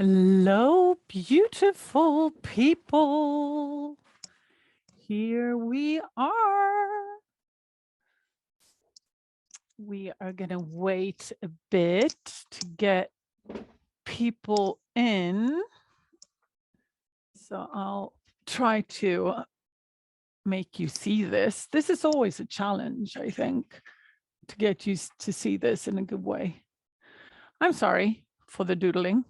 Hello, beautiful people. Here we are. We are going to wait a bit to get people in. So I'll try to make you see this. This is always a challenge, I think, to get you to see this in a good way. I'm sorry for the doodling.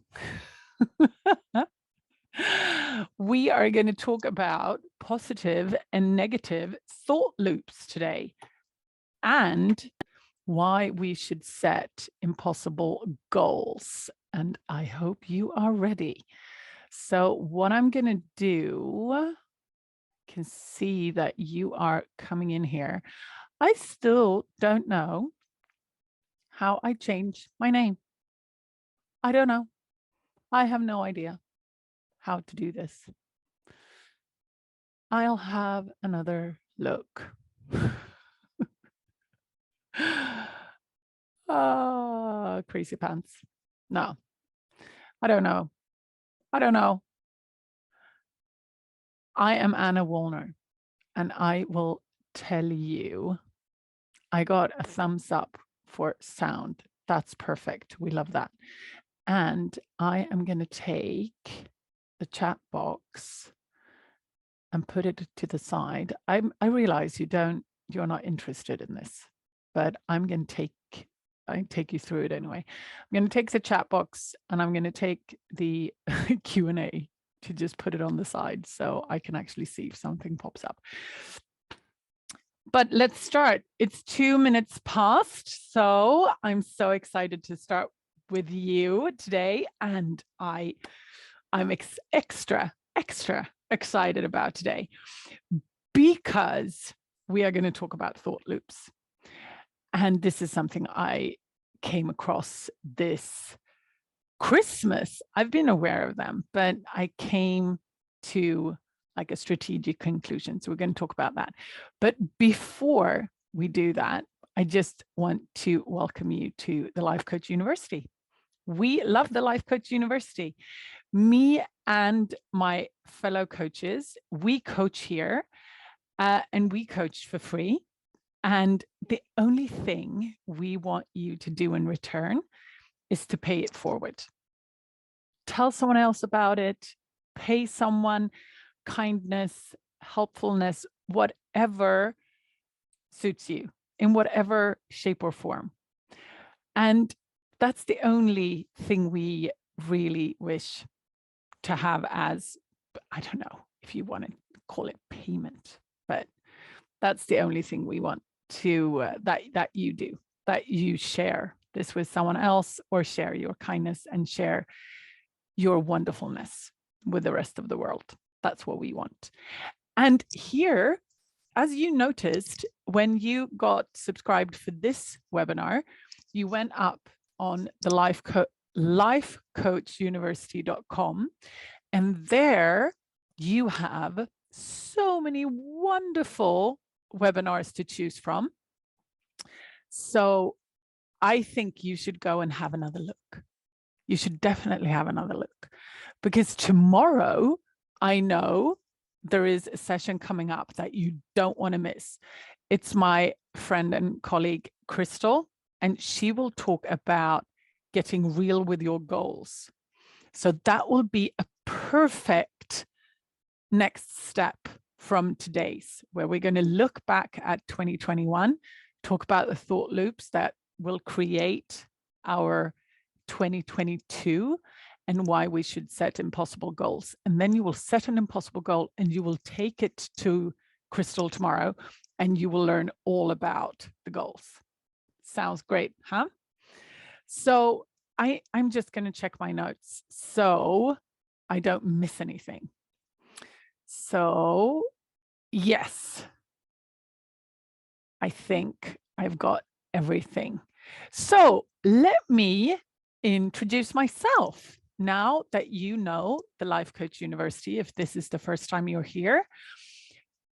We are going to talk about positive and negative thought loops today and why we should set impossible goals. And I hope you are ready. So what I'm going to do, can see that you are coming in here. I still don't know how I change my name. I don't know. I have no idea how to do this. I'll have another look. Crazy pants. No, I don't know. I don't know. I am Anna Wallner, and I will tell you, I got a thumbs up for sound. That's perfect. We love that. And I am going to take the chat box and put it to the side. I realize you're not interested in this, but I'm going to take you through it anyway. I'm going to take the chat box and I'm going to take the Q&A to just put it on the side so I can actually see if something pops up. But let's start. It's 2 minutes past, so I'm so excited to start with you today, and I'm extra excited about today because we are going to talk about thought loops. And this is something I came across this Christmas. I've been aware of them, but I came to like a strategic conclusion. So we're going to talk about that. But before we do that, I just want to welcome you to the Life Coach University. We love the Life Coach University. Me and my fellow coaches, we coach here and we coach for free. And the only thing we want you to do in return is to pay it forward. Tell someone else about it, pay someone, kindness, helpfulness, whatever suits you in whatever shape or form. And that's the only thing we really wish to have as, I don't know if you want to call it payment, but that's the only thing we want to that you do, that you share this with someone else or share your kindness and share your wonderfulness with the rest of the world. That's what we want. And here, as you noticed, when you got subscribed for this webinar, you went up on the lifecoachuniversity.com, and there you have so many wonderful webinars to choose from. So I think you should go and have another look. You should definitely have another look, because tomorrow I know there is a session coming up that you don't want to miss. It's my friend and colleague, Crystal, and she will talk about getting real with your goals. So that will be a perfect next step from today's, where we're going to look back at 2021, talk about the thought loops that will create our 2022 and why we should set impossible goals. And then you will set an impossible goal and you will take it to Crystal tomorrow and you will learn all about the goals. Sounds great, huh? So I'm just going to check my notes so I don't miss anything. So yes, I think I've got everything. So let me introduce myself now that you know the Life Coach University, if this is the first time you're here,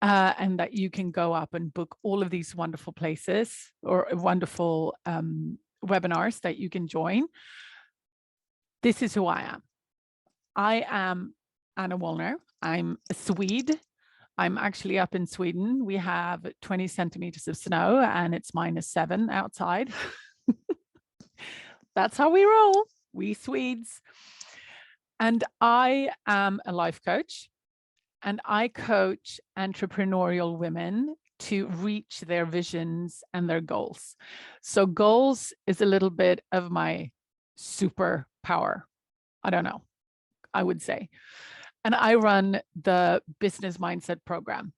and that you can go up and book all of these wonderful places or wonderful webinars that you can join. This is who I am. I am Anna Wallner. I'm a Swede. I'm actually up in Sweden. We have 20 centimeters of snow and it's -7 outside. That's how we roll, we Swedes. And I am a life coach, and I coach entrepreneurial women to reach their visions and their goals. So goals is a little bit of my superpower. I don't know, I would say. And I run the business mindset program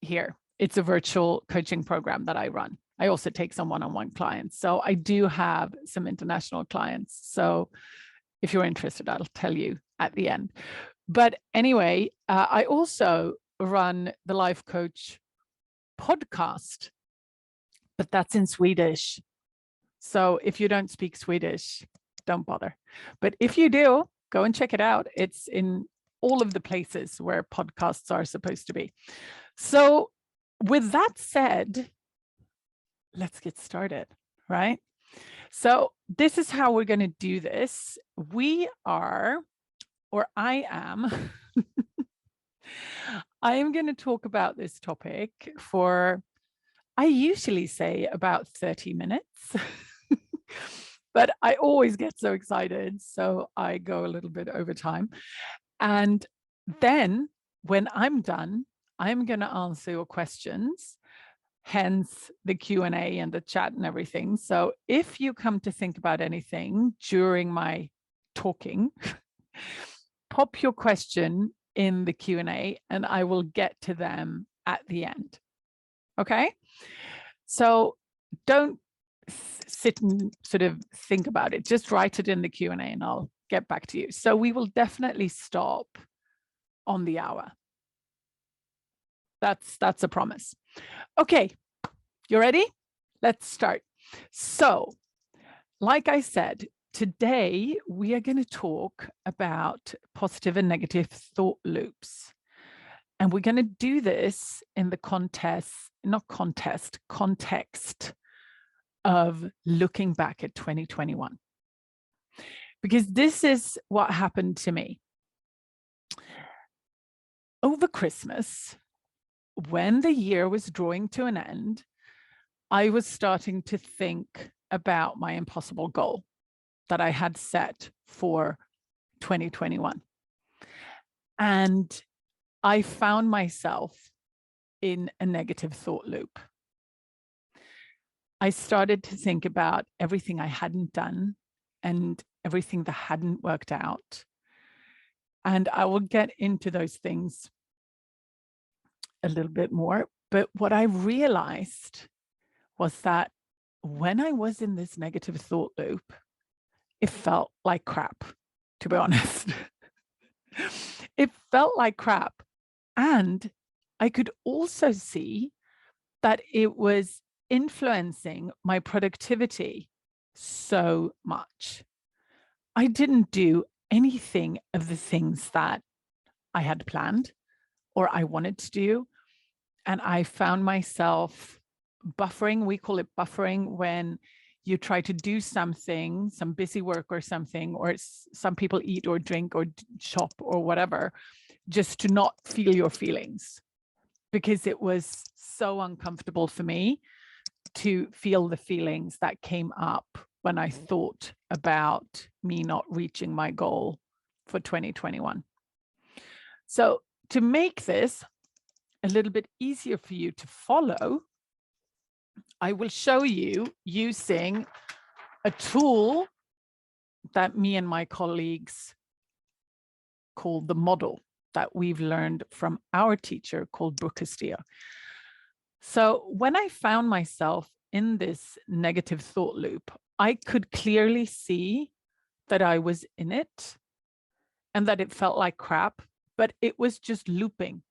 here. It's a virtual coaching program that I run. I also take some one-on-one clients. So I do have some international clients. So if you're interested, I'll tell you at the end. But anyway, I also run the Life Coach podcast, but that's in Swedish. So if you don't speak Swedish, don't bother. But if you do, go and check it out. It's in all of the places where podcasts are supposed to be. So with that said, let's get started, right? So this is how we're going to do this. We are, or I am, I am going to talk about this topic for, I usually say about 30 minutes, but I always get so excited. So I go a little bit over time. And then when I'm done, I'm going to answer your questions, hence the Q&A and the chat and everything. So if you come to think about anything during my talking, pop your question in the Q&A and I will get to them at the end. Okay? So don't sit and sort of think about it. Just write it in the Q&A and I'll get back to you. So we will definitely stop on the hour. That's a promise. Okay, you ready? Let's start. So, like I said, today we are going to talk about positive and negative thought loops. And we're going to do this in the context of looking back at 2021. Because this is what happened to me. Over Christmas, when the year was drawing to an end, I was starting to think about my impossible goal that I had set for 2021. And I found myself in a negative thought loop. I started to think about everything I hadn't done and everything that hadn't worked out. And I will get into those things a little bit more. But what I realized was that when I was in this negative thought loop, it felt like crap, to be honest. It felt like crap. And I could also see that it was influencing my productivity so much. I didn't do anything of the things that I had planned or I wanted to do. And I found myself buffering. We call it buffering when you try to do something, some busy work or something, or some people eat or drink or shop or whatever, just to not feel your feelings, because it was so uncomfortable for me to feel the feelings that came up when I thought about me not reaching my goal for 2021. So to make this a little bit easier for you to follow, I will show you using a tool that me and my colleagues call the model that we've learned from our teacher called Brooke Castillo. So when I found myself in this negative thought loop, I could clearly see that I was in it and that it felt like crap, but it was just looping.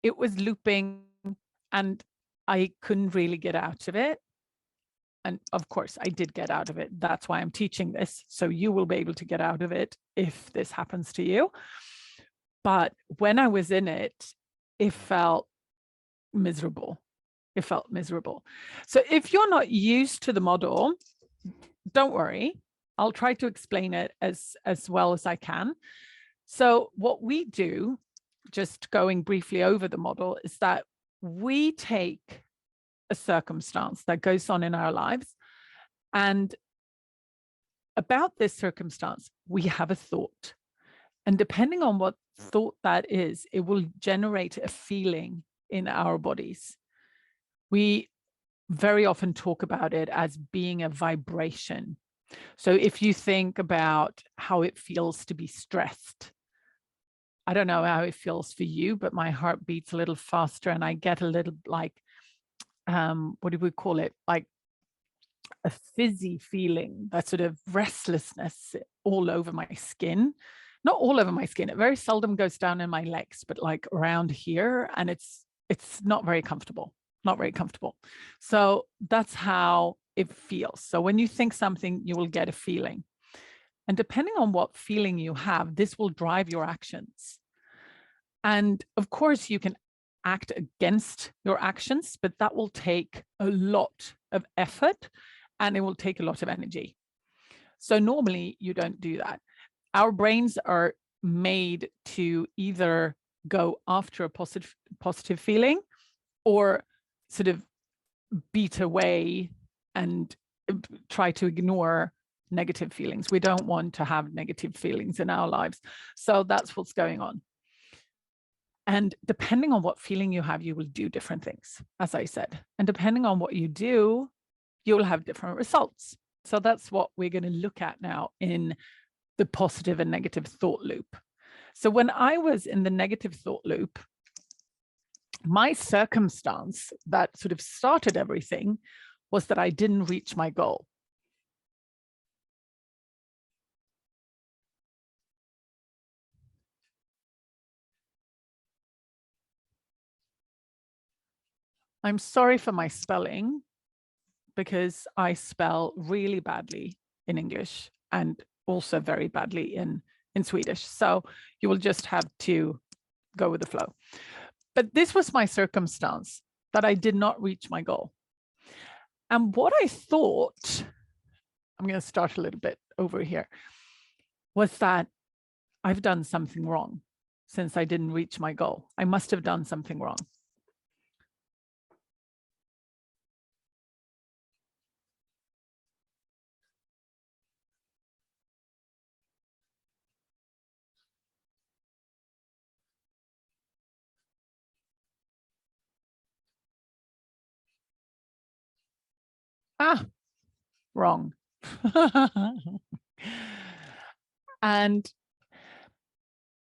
It was looping and I couldn't really get out of it. And of course, I did get out of it. That's why I'm teaching this. So you will be able to get out of it if this happens to you. But when I was in it, it felt miserable. It felt miserable. So if you're not used to the model, don't worry. I'll try to explain it as well as I can. So what we do, just going briefly over the model, is that we take a circumstance that goes on in our lives, and about this circumstance, we have a thought. And depending on what thought that is, it will generate a feeling in our bodies. We very often talk about it as being a vibration. So if you think about how it feels to be stressed, I don't know how it feels for you, but my heart beats a little faster and I get a little like, what do we call it? Like a fizzy feeling, that sort of restlessness all over my skin. Not all over my skin. It very seldom goes down in my legs, but like around here, and it's not very comfortable. Not very comfortable. So that's how it feels. So when you think something, you will get a feeling. And depending on what feeling you have, this will drive your actions. And of course, you can act against your actions, but that will take a lot of effort and it will take a lot of energy. So normally you don't do that. Our brains are made to either go after a positive feeling or sort of beat away and try to ignore negative feelings. We don't want to have negative feelings in our lives. So that's what's going on. And depending on what feeling you have, you will do different things, as I said. And depending on what you do, you'll have different results. So that's what we're going to look at now in the positive and negative thought loop. So when I was in the negative thought loop, my circumstance that sort of started everything was that I didn't reach my goal. I'm sorry for my spelling because I spell really badly in English and also very badly in Swedish. So you will just have to go with the flow. But this was my circumstance, that I did not reach my goal. And what I thought, I'm going to start a little bit over here, was that I've done something wrong since I didn't reach my goal. I must have done something wrong. Wrong. And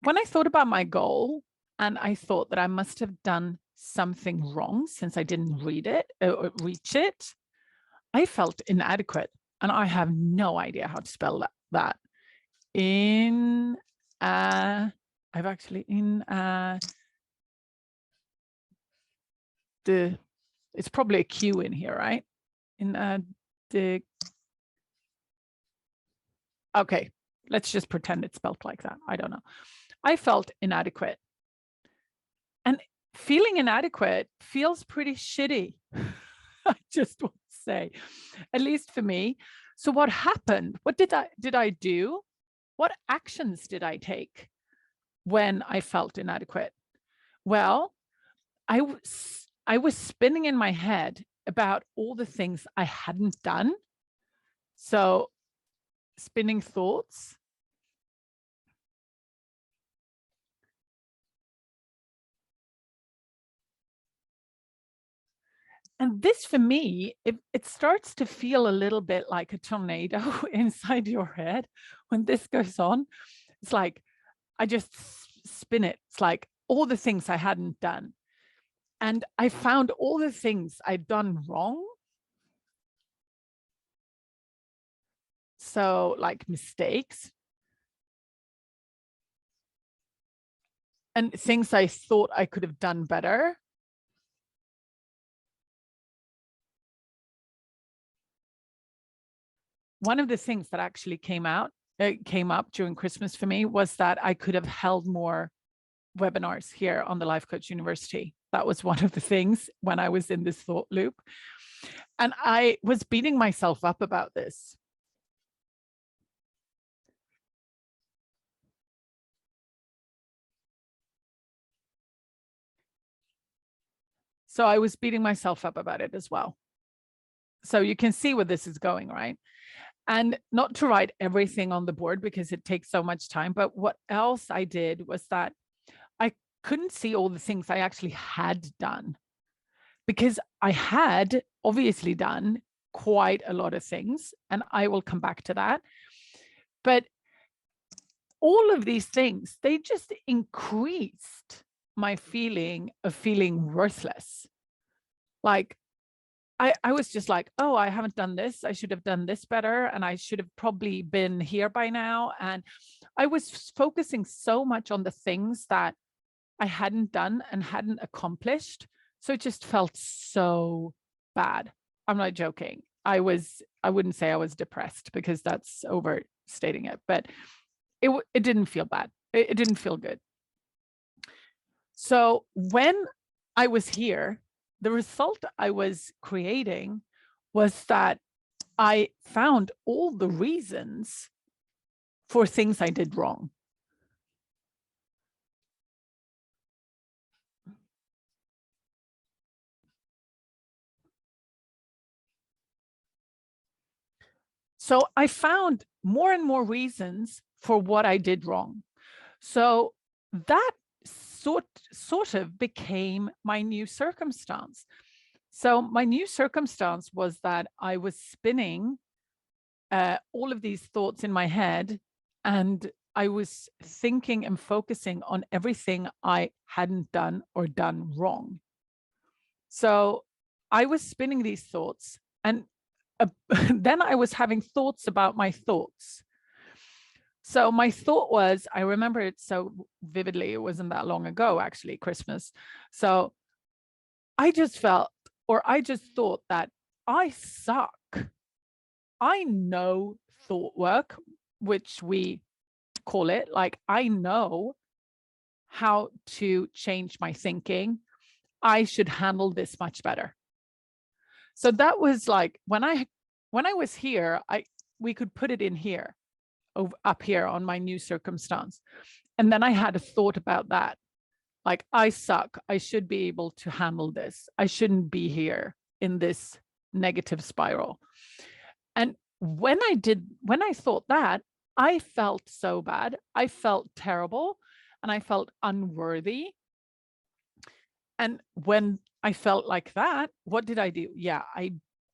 when I thought about my goal, and I thought that I must have done something wrong since I didn't reach it, I felt inadequate. And I have no idea how to spell that. It's probably a Q in here, right? Okay, let's just pretend it's spelled like that. I don't know. I felt inadequate. And feeling inadequate feels pretty shitty. I just want to say, at least for me. So what happened? What did I do? What actions did I take when I felt inadequate? Well, I was spinning in my head about all the things I hadn't done. So spinning thoughts. And this, for me, it starts to feel a little bit like a tornado inside your head when this goes on. It's like, I just spin it. It's like all the things I hadn't done. And I found all the things I'd done wrong. So like mistakes and things I thought I could have done better. One of the things that actually came up during Christmas for me was that I could have held more webinars here on the Life Coach University. That was one of the things when I was in this thought loop. And I was beating myself up about this. So I was beating myself up about it as well. So you can see where this is going, right? And not to write everything on the board because it takes so much time. But what else I did was that I couldn't see all the things I actually had done, because I had obviously done quite a lot of things, and I will come back to that. But all of these things, they just increased my feeling of feeling worthless. Like I was just like, oh, I haven't done this. I should have done this better. And I should have probably been here by now. And I was focusing so much on the things that I hadn't done and hadn't accomplished. So it just felt so bad. I'm not joking. I wouldn't say I was depressed because that's overstating it, but it didn't feel bad. It didn't feel good. So when I was here, the result I was creating was that I found all the reasons for things I did wrong. So I found more and more reasons for what I did wrong. So that sort of became my new circumstance. So my new circumstance was that I was spinning all of these thoughts in my head, and I was thinking and focusing on everything I hadn't done or done wrong. So I was spinning these thoughts, and then I was having thoughts about my thoughts. So my thought was, I remember it so vividly, it wasn't that long ago, actually, Christmas. So I just felt, or I just thought that I suck. I know thought work, which we call it, like I know how to change my thinking. I should handle this much better. So that was like when I was here, we could put it in here, up here on my new circumstance. And then I had a thought about that. Like, I suck. I should be able to handle this. I shouldn't be here in this negative spiral. And when I thought that, I felt so bad. I felt terrible and I felt unworthy. And when I felt like that, what did I do? Yeah,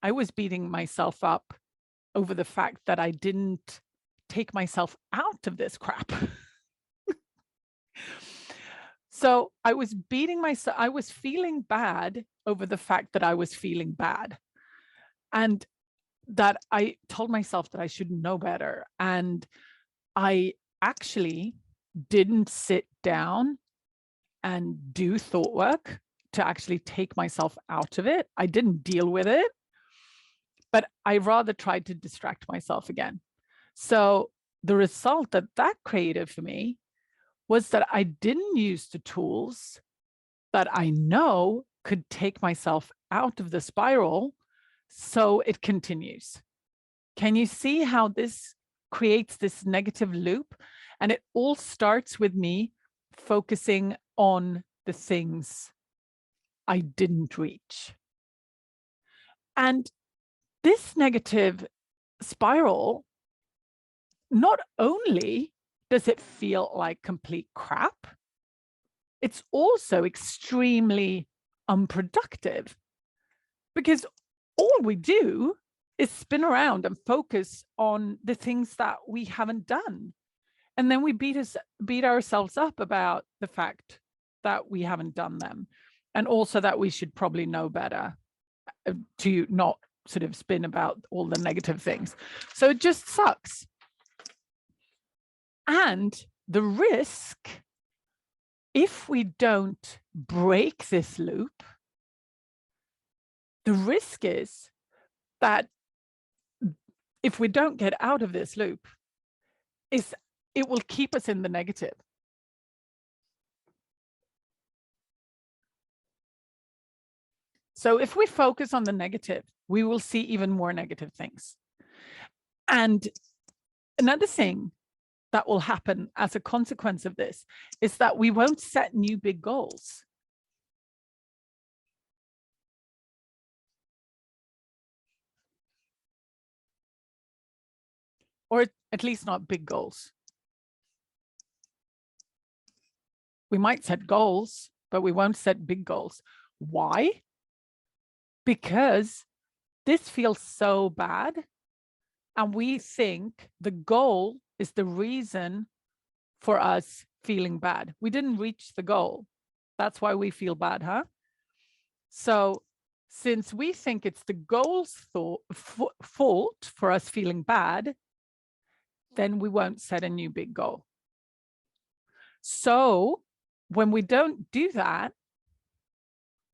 I was beating myself up over the fact that I didn't take myself out of this crap. So I was beating myself. I was feeling bad over the fact that I was feeling bad. And that I told myself that I should know better. And I actually didn't sit down and do thought work to actually take myself out of it. I didn't deal with it, but I rather tried to distract myself again. So the result that created for me was that I didn't use the tools that I know could take myself out of the spiral, so it continues. Can you see how this creates this negative loop? And it all starts with me focusing on the things I didn't reach. And this negative spiral, not only does it feel like complete crap, it's also extremely unproductive, because all we do is spin around and focus on the things that we haven't done. And then we beat ourselves up about the fact that we haven't done them. And also that we should probably know better to not sort of spin about all the negative things. So it just sucks. And the risk, if we don't break this loop, the risk is that if we don't get out of this loop, it will keep us in the negative. So if we focus on the negative, we will see even more negative things. And another thing that will happen as a consequence of this is that we won't set new big goals. or at least not big goals. We might set goals, but we won't set big goals. Why? Because this feels so bad, and we think the goal is the reason for us feeling bad. We didn't reach the goal. That's why we feel bad, huh? So since we think it's the goal's fault for us feeling bad, then we won't set a new big goal. So when we don't do that,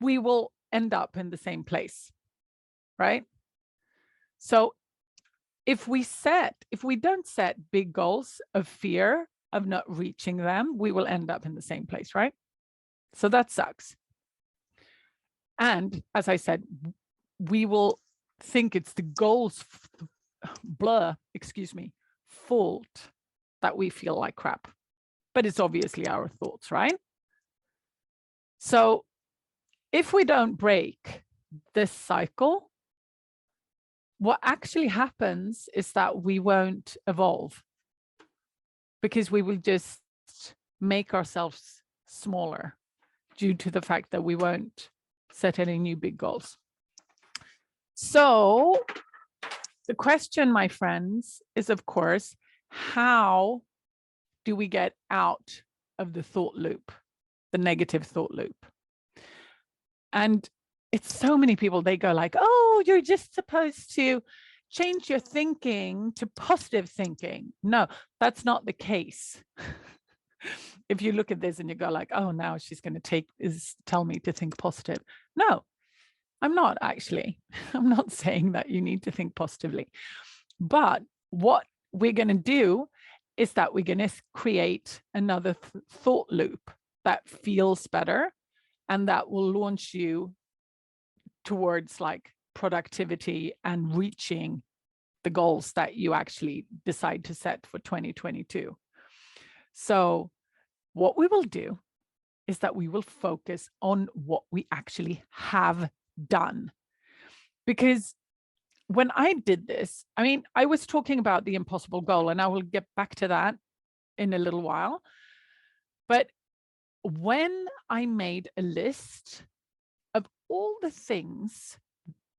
we will end up in the same place, right? So if we don't set big goals of fear of not reaching them, we will end up in the same place, right? So that sucks. And as I said, we will think it's the goal's fault that we feel like crap. But it's obviously our thoughts, right? So if we don't break this cycle, what actually happens is that we won't evolve, because we will just make ourselves smaller due to the fact that we won't set any new big goals. So the question, my friends, is, of course, how do we get out of the thought loop, the negative thought loop? And it's so many people, they go like, oh, you're just supposed to change your thinking to positive thinking. No, that's not the case. If you look at this and you go like, oh, now she's going to tell me to think positive. No, I'm not actually. I'm not saying that you need to think positively. But what we're going to do is that we're going to create another thought loop that feels better, and that will launch you towards like productivity and reaching the goals that you actually decide to set for 2022. So what we will do is that we will focus on what we actually have done. Because when I did this, I mean, I was talking about the impossible goal, and I will get back to that in a little while. But when I made a list of all the things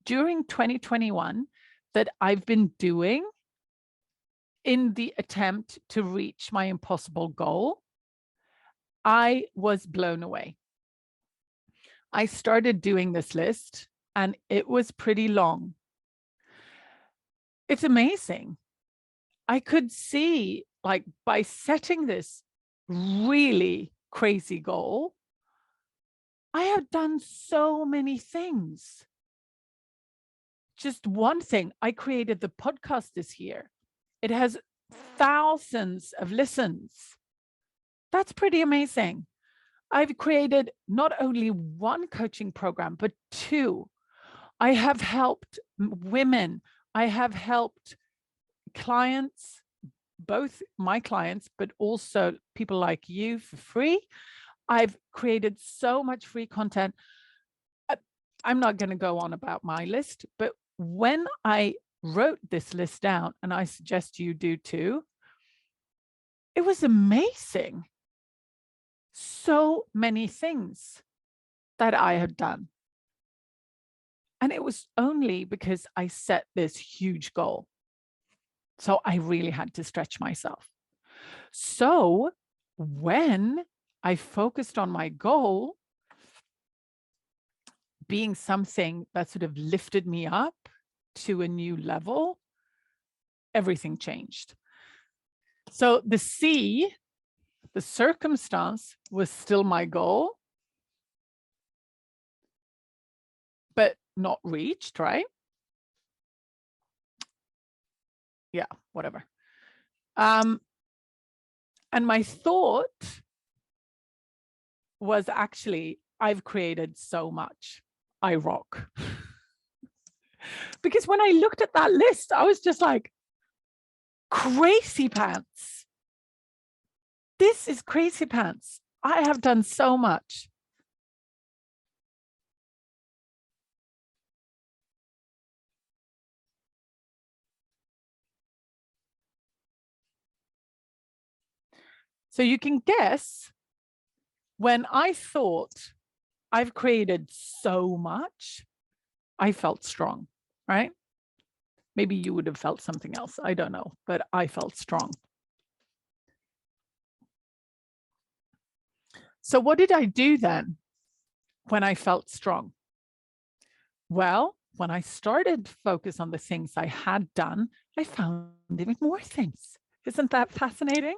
during 2021 that I've been doing in the attempt to reach my impossible goal, I was blown away. I started doing this list and it was pretty long. It's amazing. I could see, like, by setting this really crazy goal, I have done so many things. Just one thing, I created the podcast this year. It has thousands of listens. That's pretty amazing. I've created not only one coaching program, but two. I have helped women. I have helped clients, both my clients, but also people like you for free. I've created so much free content. I'm not going to go on about my list, but when I wrote this list down, and I suggest you do too, it was amazing. So many things that I had done. And it was only because I set this huge goal. So I really had to stretch myself. So when I focused on my goal being something that sort of lifted me up to a new level, everything changed. So the C, the circumstance, was still my goal, but not reached, right? Yeah, whatever. And my thought was actually, I've created so much. I rock. Because when I looked at that list, I was just like, crazy pants. This is crazy pants. I have done so much. So you can guess, when I thought I've created so much, I felt strong, right? Maybe you would have felt something else. I don't know, but I felt strong. So what did I do then when I felt strong? Well, when I started to focus on the things I had done, I found even more things. Isn't that fascinating?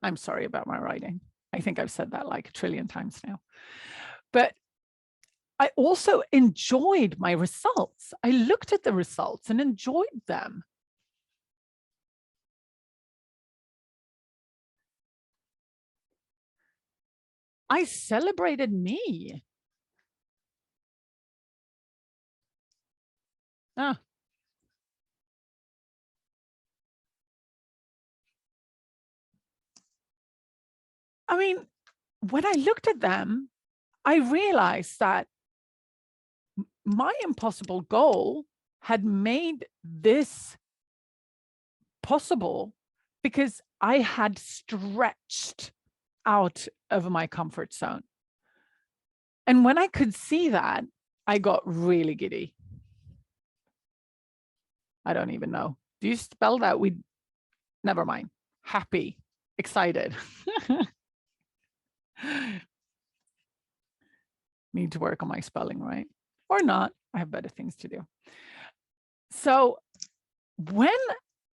I'm sorry about my writing. I think I've said that like a trillion times now. But I also enjoyed my results. I looked at the results and enjoyed them. I celebrated me. Ah. I mean, when I looked at them, I realized that my impossible goal had made this possible because I had stretched out of my comfort zone. And when I could see that, I got really giddy. I don't even know. Do you spell that with, never mind, happy, excited? Need to work on my spelling, right? Or not, I have better things to do. So when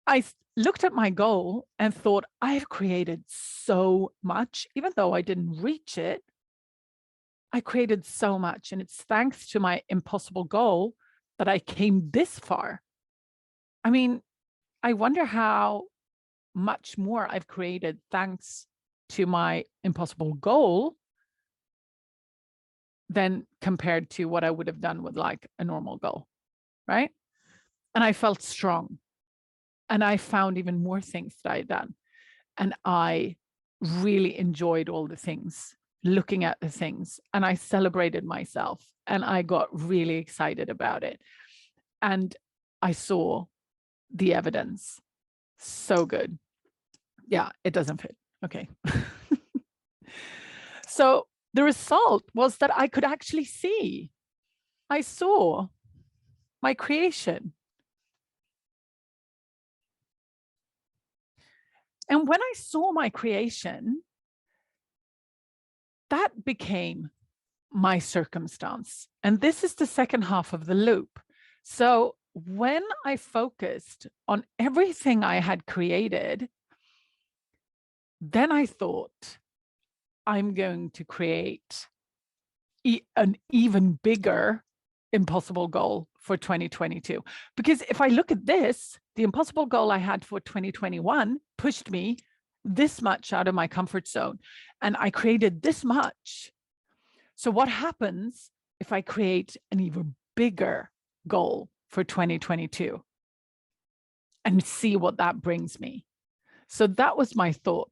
I looked at my goal and thought, I've created so much, even though I didn't reach it, I created so much. And it's thanks to my impossible goal that I came this far. I mean, I wonder how much more I've created thanks to my impossible goal than compared to what I would have done with like a normal goal, right? And I felt strong. And I found even more things that I had done. And I really enjoyed all the things, looking at the things, and I celebrated myself and I got really excited about it. And I saw the evidence. So good. Yeah, it doesn't fit. Okay. So the result was that I could actually see. I saw my creation. And when I saw my creation, that became my circumstance. And this is the second half of the loop. So when I focused on everything I had created, then I thought, I'm going to create an even bigger impossible goal for 2022. Because if I look at this, the impossible goal I had for 2021 pushed me this much out of my comfort zone. And I created this much. So what happens if I create an even bigger goal for 2022 and see what that brings me? So that was my thought,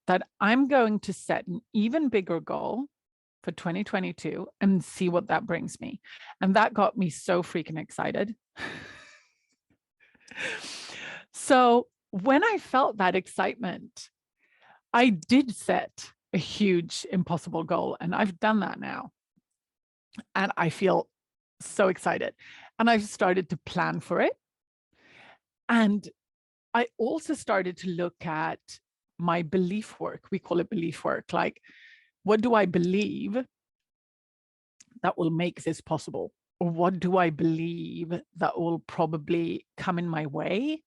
that I'm going to set an even bigger goal for 2022 and see what that brings me. And that got me so freaking excited. So when I felt that excitement, I did set a huge impossible goal, and I've done that now. And I feel so excited. And I've started to plan for it. And I also started to look at my belief work. We call it belief work. Like, what do I believe that will make this possible? Or what do I believe that will probably come in my way?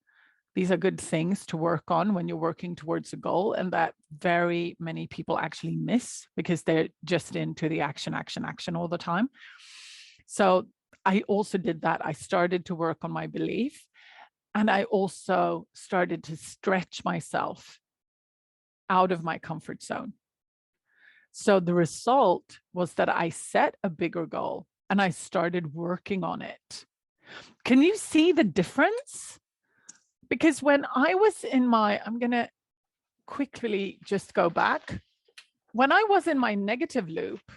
These are good things to work on when you're working towards a goal, and that very many people actually miss because they're just into the action all the time. So I also did that. I started to work on my belief, and I also started to stretch myself out of my comfort zone. So the result was that I set a bigger goal and I started working on it. Can you see the difference? Because when I was in my, I'm going to quickly just go back. When I was in my negative loop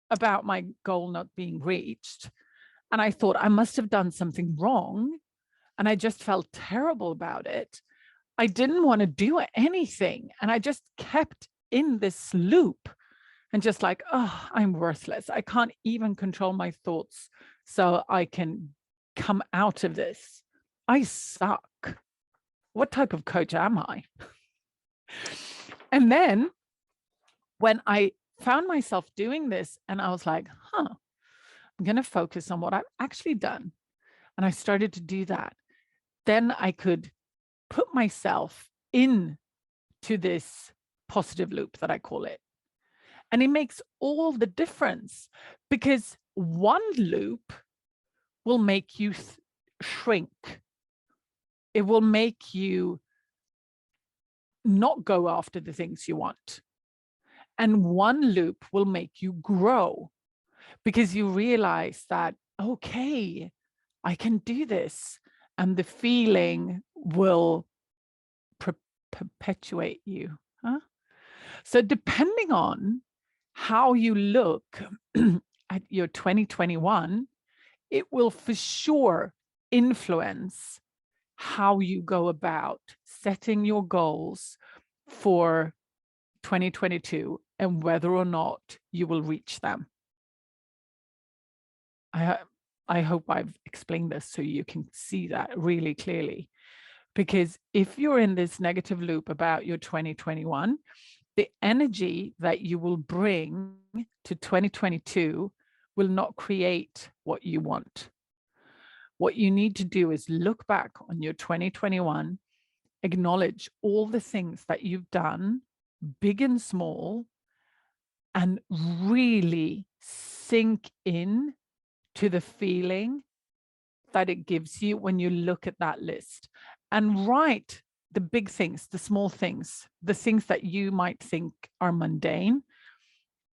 about my goal not being reached, And I thought I must have done something wrong. And I just felt terrible about it. I didn't want to do anything. And I just kept in this loop and just like, oh, I'm worthless. I can't even control my thoughts so I can come out of this. I suck. What type of coach am I? And then when I found myself doing this and I was like, I'm going to focus on what I've actually done. And I started to do that. Then I could put myself into this positive loop that I call it. And it makes all the difference, because one loop will make you shrink. It will make you not go after the things you want. And one loop will make you grow, because you realize that, okay, I can do this. And the feeling will perpetuate you. So depending on how you look at your 2021, it will for sure influence how you go about setting your goals for 2022 and whether or not you will reach them. I hope I've explained this so you can see that really clearly. Because if you're in this negative loop about your 2021, the energy that you will bring to 2022 will not create what you want. What you need to do is look back on your 2021, acknowledge all the things that you've done, big and small, and really sink in to the feeling that it gives you when you look at that list, and write the big things, the small things, the things that you might think are mundane.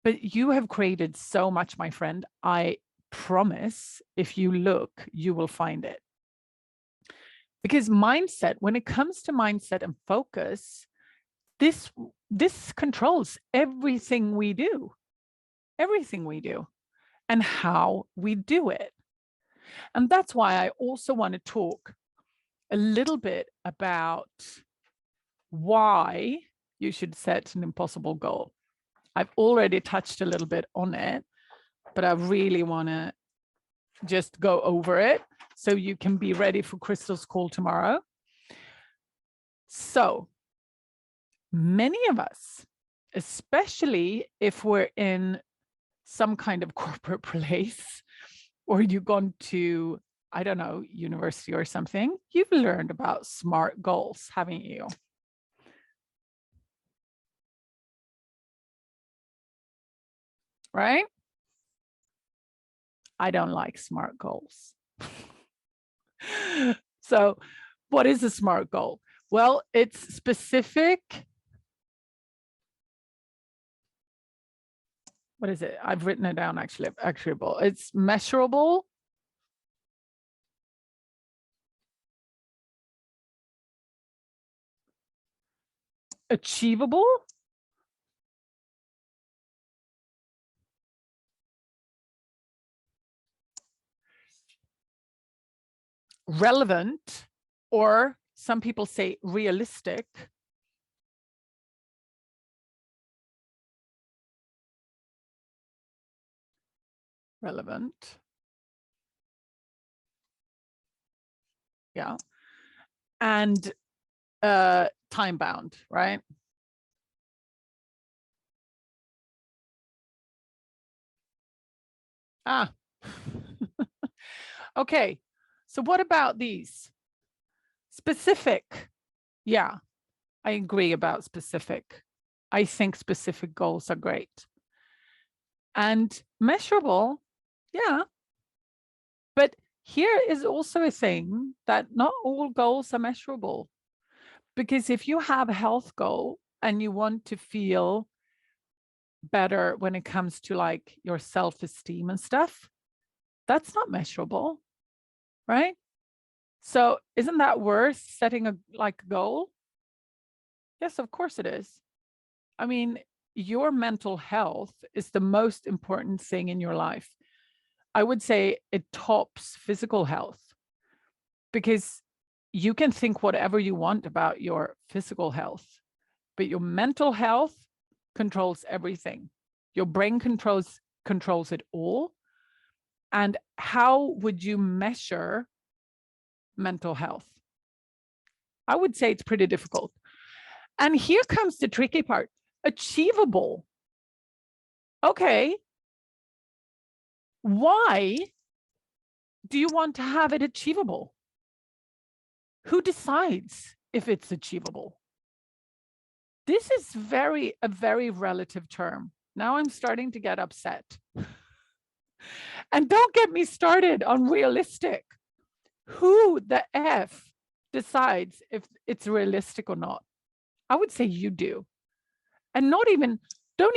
But you have created so much, my friend. I promise if you look, you will find it. Because mindset, when it comes to mindset and focus, this controls everything we do, and how we do it. And that's why I also want to talk a little bit about why you should set an impossible goal. I've already touched a little bit on it, but I really want to just go over it so you can be ready for Crystal's call tomorrow. So many of us, especially if we're in some kind of corporate place, or you've gone to, I don't know, university or something, you've learned about SMART goals, haven't you? Right? I don't like SMART goals. So what is a SMART goal? Well, it's specific. What is it? I've written it down actually. Achievable. It's measurable, achievable, relevant, or some people say realistic, relevant, yeah, and time bound, right? Okay, so what about these? Specific. Yeah, I agree about specific. I think specific goals are great. And measurable, yeah. But here is also a thing that not all goals are measurable. Because if you have a health goal and you want to feel better when it comes to like your self-esteem and stuff, that's not measurable, right? So isn't that worth setting a goal? Yes, of course it is. I mean, your mental health is the most important thing in your life. I would say it tops physical health, because you can think whatever you want about your physical health, but your mental health controls everything. Your brain controls it all. And how would you measure mental health? I would say it's pretty difficult. And here comes the tricky part. Achievable. Okay. Why do you want to have it achievable? Who decides if it's achievable? This is a very relative term. Now I'm starting to get upset. And don't get me started on realistic. Who the F decides if it's realistic or not? I would say you do. And don't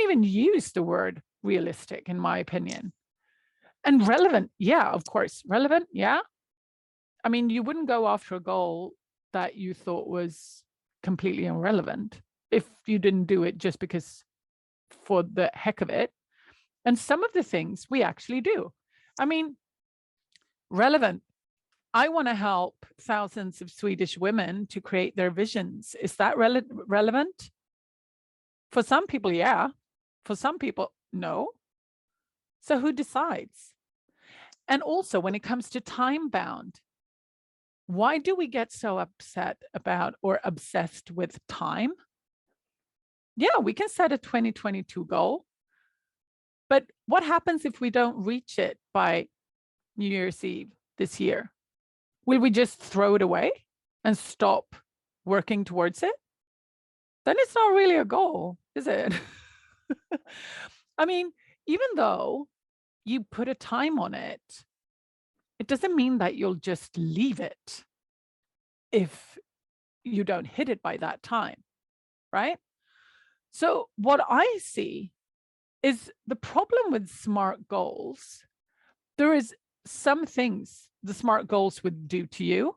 even use the word realistic, in my opinion. And relevant, yeah, of course. Relevant, yeah. I mean, you wouldn't go after a goal that you thought was completely irrelevant if you didn't do it just because for the heck of it. And some of the things we actually do. I mean, relevant. I want to help thousands of Swedish women to create their visions. Is that relevant? For some people, yeah. For some people, no. So who decides? And also, when it comes to time bound, why do we get so upset about or obsessed with time? Yeah, we can set a 2022 goal. But what happens if we don't reach it by New Year's Eve this year? Will we just throw it away and stop working towards it? Then it's not really a goal, is it? I mean, even though you put a time on it, it doesn't mean that you'll just leave it if you don't hit it by that time, right? So what I see is the problem with SMART goals. There is some things the SMART goals would do to you.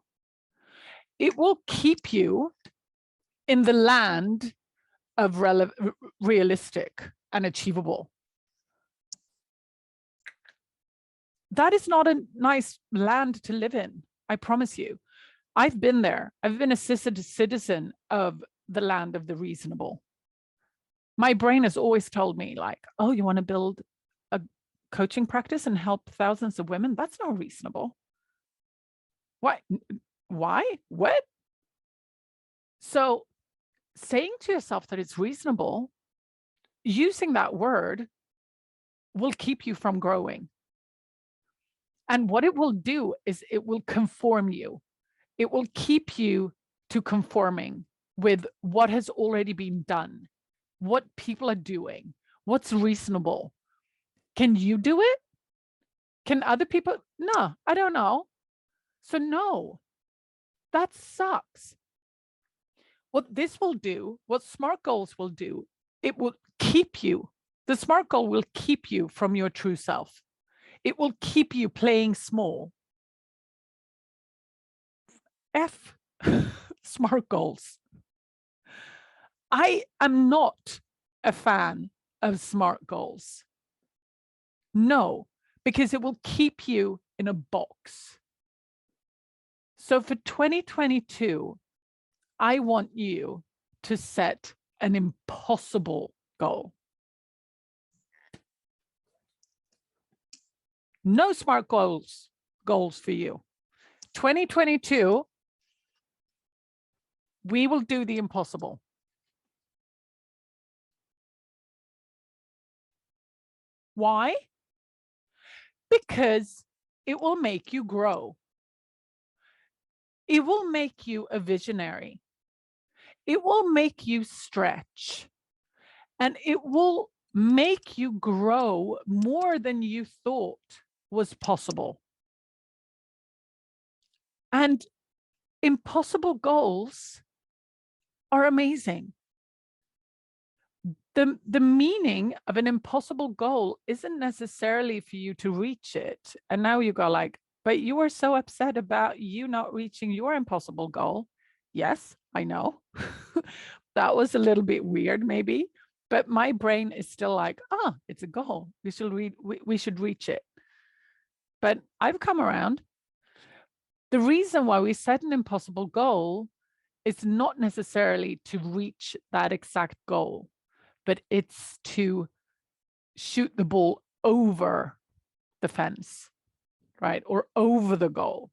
It will keep you in the land of realistic and achievable. That is not a nice land to live in, I promise you. I've been there. I've been a citizen of the land of the reasonable. My brain has always told me, like, oh, you want to build a coaching practice and help thousands of women? That's not reasonable. Why? What? So saying to yourself that it's reasonable, using that word will keep you from growing. And what it will do is it will conform you. It will keep you to conforming with what has already been done, what people are doing, what's reasonable. Can you do it? Can other people? No, I don't know. So no, that sucks. What this will do, what SMART goals will do, it will keep you. The SMART goal will keep you from your true self. It will keep you playing small. F SMART goals. I am not a fan of SMART goals. No, because it will keep you in a box. So for 2022, I want you to set an impossible goal. No SMART goals for you. 2022, we will do the impossible. Why? Because it will make you grow. It will make you a visionary. It will make you stretch. And it will make you grow more than you thought was possible. And impossible goals are amazing. The meaning of an impossible goal isn't necessarily for you to reach it. And now you go like, but you were so upset about you not reaching your impossible goal. Yes, I know. That was a little bit weird, maybe. But my brain is still like, it's a goal. We should reach it. but I've come around. The reason why we set an impossible goal is not necessarily to reach that exact goal, but it's to shoot the ball over the fence, right? Or over the goal.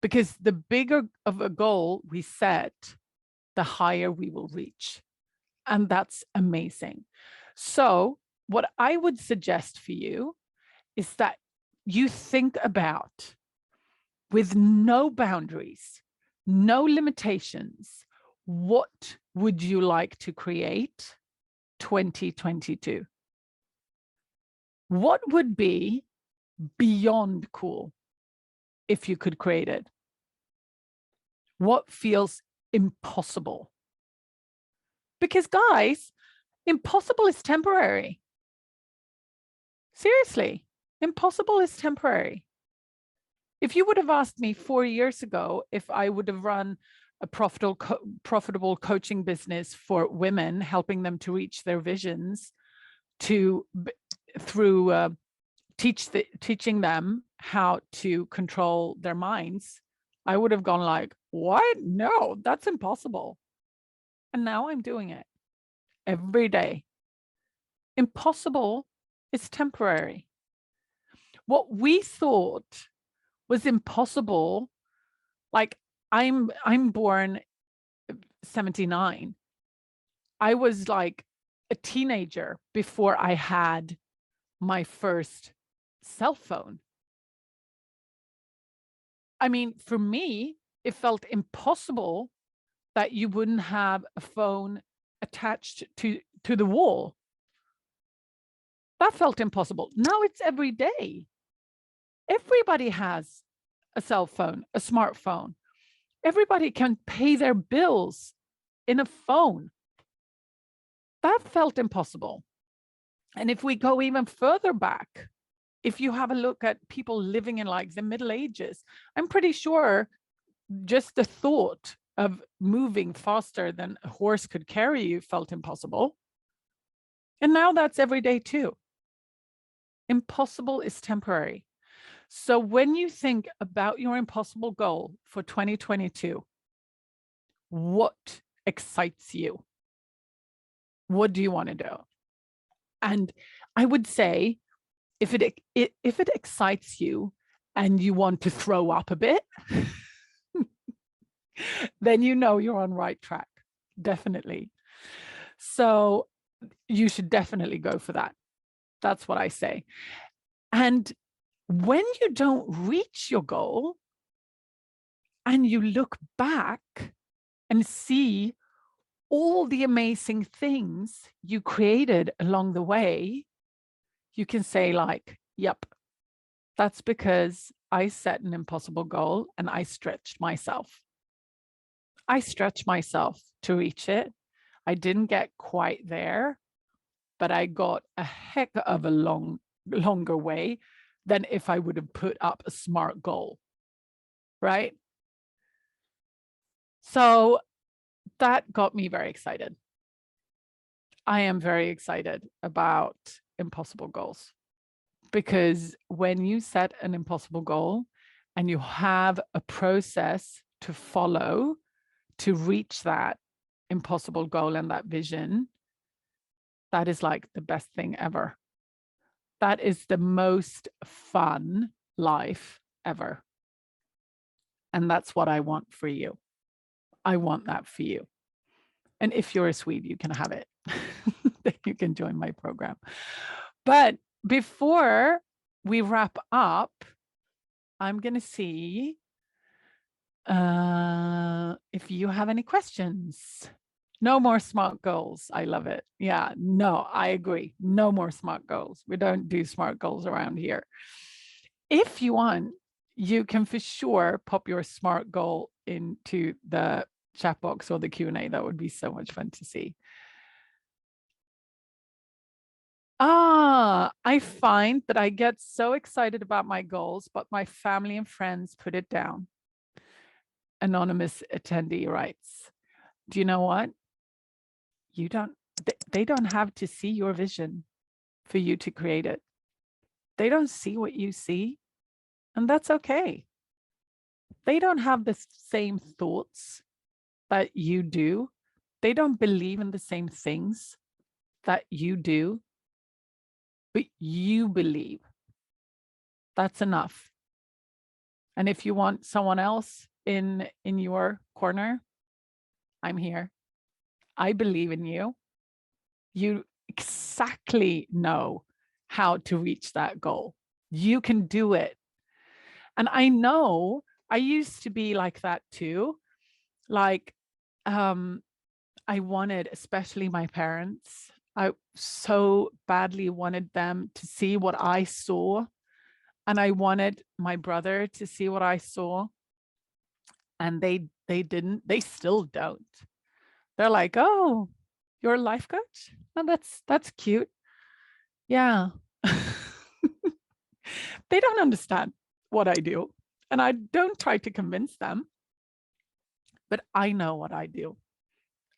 Because the bigger of a goal we set, the higher we will reach. And that's amazing. So what I would suggest for you is that you think about, with no boundaries, no limitations, what would you like to create 2022? What would be beyond cool if you could create it? What feels impossible? Because guys, impossible is temporary. Seriously, impossible is temporary. If you would have asked me 4 years ago if I would have run a profitable coaching business for women, helping them to reach their visions through teaching them how to control their minds, I would have gone like, what? No, that's impossible. And now I'm doing it every day. Impossible is temporary. What we thought was impossible, like I'm born 79. I was like a teenager before I had my first cell phone. I mean, for me, it felt impossible that you wouldn't have a phone attached to the wall. That felt impossible. Now it's every day. Everybody has a cell phone, a smartphone. Everybody can pay their bills in a phone. That felt impossible. And if we go even further back, if you have a look at people living in like the Middle Ages, I'm pretty sure just the thought of moving faster than a horse could carry you felt impossible. And now that's every day too. Impossible is temporary. So when you think about your impossible goal for 2022, what excites you? What do you want to do? And I would say, if it excites you and you want to throw up a bit, then you know you're on the right track, definitely. So you should definitely go for that. That's what I say. And when you don't reach your goal and you look back and see all the amazing things you created along the way, you can say like, yep, that's because I set an impossible goal and I stretched myself. I stretched myself to reach it. I didn't get quite there, but I got a heck of a longer way than if I would have put up a SMART goal, right? So that got me very excited. I am very excited about impossible goals, because when you set an impossible goal and you have a process to follow to reach that impossible goal and that vision, that is like the best thing ever. That is the most fun life ever. And that's what I want for you. I want that for you. And if you're a Swede, you can have it. Then you can join my program. But before we wrap up, I'm going to see if you have any questions. No more SMART goals. I love it. Yeah, no, I agree. No more SMART goals. We don't do SMART goals around here. If you want, you can for sure pop your SMART goal into the chat box or the Q&A. That would be so much fun to see. I find that I get so excited about my goals, but my family and friends put it down. Anonymous attendee writes, do you know what? They don't have to see your vision for you to create it. They don't see what you see, and that's okay. They don't have the same thoughts that you do. They don't believe in the same things that you do, but you believe. That's enough. And if you want someone else in your corner, I'm here. I believe in you. You exactly know how to reach that goal. You can do it. And I know I used to be like that too. Like, I wanted, especially my parents, I so badly wanted them to see what I saw. And I wanted my brother to see what I saw. And they didn't, they still don't. They're like, oh, you're a life coach? Oh, that's cute. Yeah. They don't understand what I do. And I don't try to convince them, but I know what I do.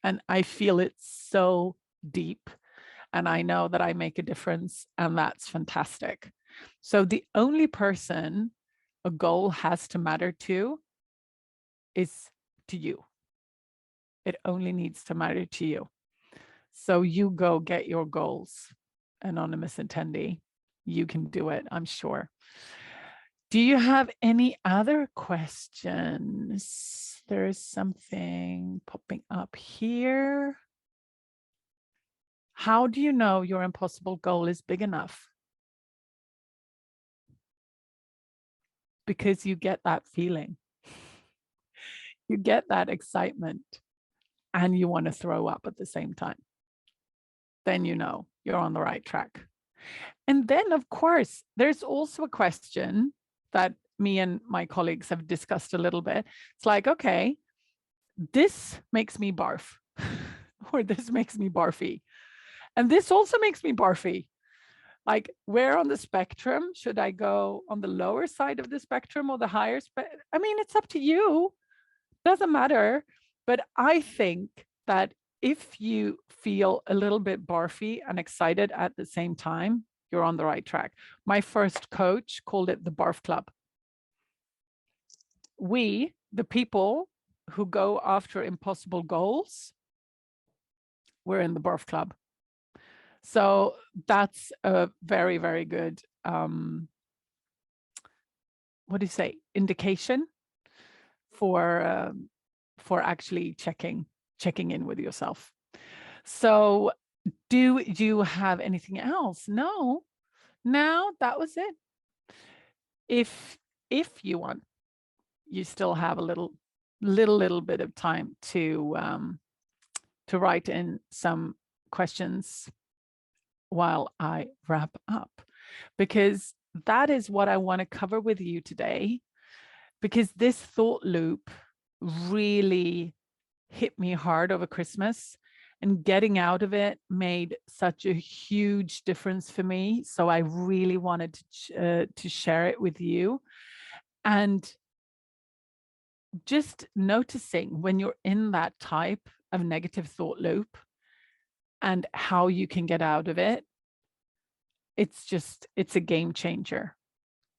And I feel it so deep. And I know that I make a difference. And that's fantastic. So the only person a goal has to matter to is to you. It only needs to matter to you. So you go get your goals, anonymous attendee. You can do it, I'm sure. Do you have any other questions? There is something popping up here. How do you know your impossible goal is big enough? Because you get that feeling. You get that excitement and you want to throw up at the same time. Then you know you're on the right track. And then, of course, there's also a question that me and my colleagues have discussed a little bit. It's like, okay, this makes me barf, or this makes me barfy. And this also makes me barfy. Like, where on the spectrum should I go? On the lower side of the spectrum or the higher spectrum? I mean, it's up to you. Doesn't matter. But I think that if you feel a little bit barfy and excited at the same time, you're on the right track. My first coach called it the barf club. We, the people who go after impossible goals, we're in the barf club. So that's a very, very good, what do you say, indication for actually checking in with yourself. So do you have anything else? No, that was it. If you want, you still have a little bit of time to write in some questions while I wrap up, because that is what I want to cover with you today, because this thought loop really hit me hard over Christmas, and getting out of it made such a huge difference for me. So I really wanted to share it with you. And just noticing when you're in that type of negative thought loop and how you can get out of it, it's a game changer.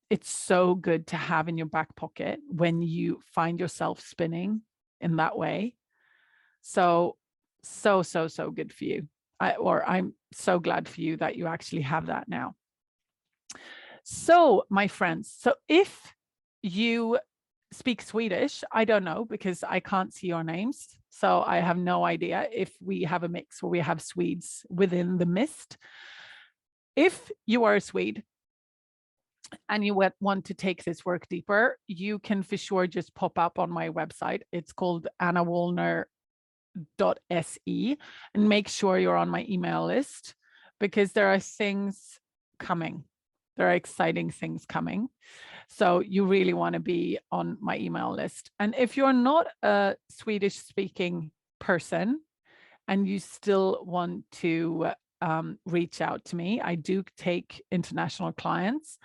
It's so good to have in your back pocket when you find yourself spinning in that way. So good for you. I'm so glad for you that you actually have that now. So, my friends, so if you speak Swedish, I don't know, because I can't see your names. So I have no idea if we have a mix or we have Swedes within the mist. If you are a Swede and you want to take this work deeper, you can for sure just pop up on my website. It's called annawallner.se, and make sure you're on my email list, because there are things coming. There are exciting things coming. So you really want to be on my email list. And if you're not a Swedish speaking person and you still want to reach out to me, I do take international clients.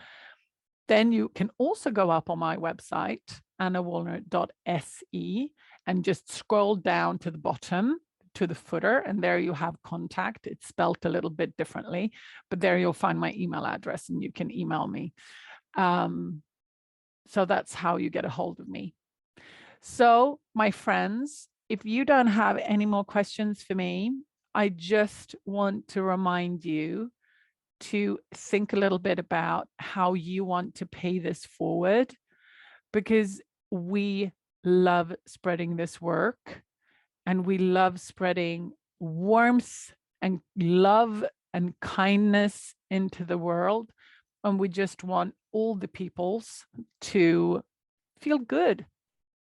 Then you can also go up on my website, annawallner.se, and just scroll down to the bottom. to the footer, and there you have contact. It's spelled a little bit differently, but there you'll find my email address and you can email me. So that's how you get a hold of me. So my friends, if you don't have any more questions for me, I just want to remind you to think a little bit about how you want to pay this forward, because we love spreading this work and we love spreading warmth and love and kindness into the world. And we just want all the peoples to feel good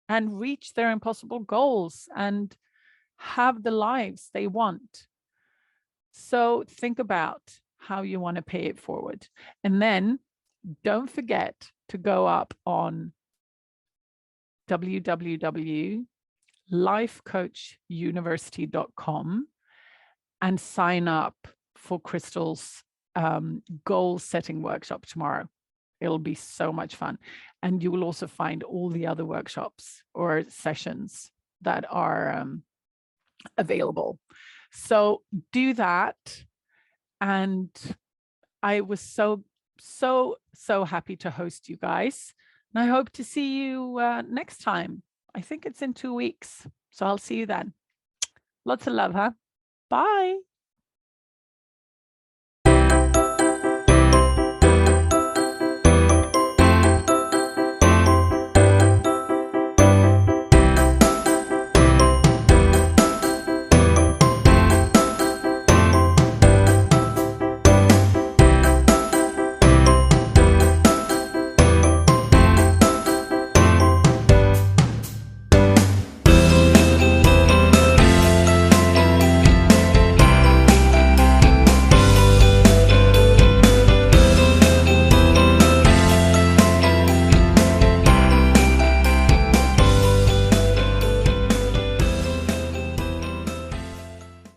and reach their impossible goals and have the lives they want. So think about how you want to pay it forward. And then don't forget to go up on www.lifecoachuniversity.com and sign up for Crystal's goal setting workshop tomorrow. It'll be so much fun. And you will also find all the other workshops or sessions that are available. So do that. And I was so happy to host you guys. And I hope to see you next time. I think it's in 2 weeks. So I'll see you then. Lots of love, huh? Bye.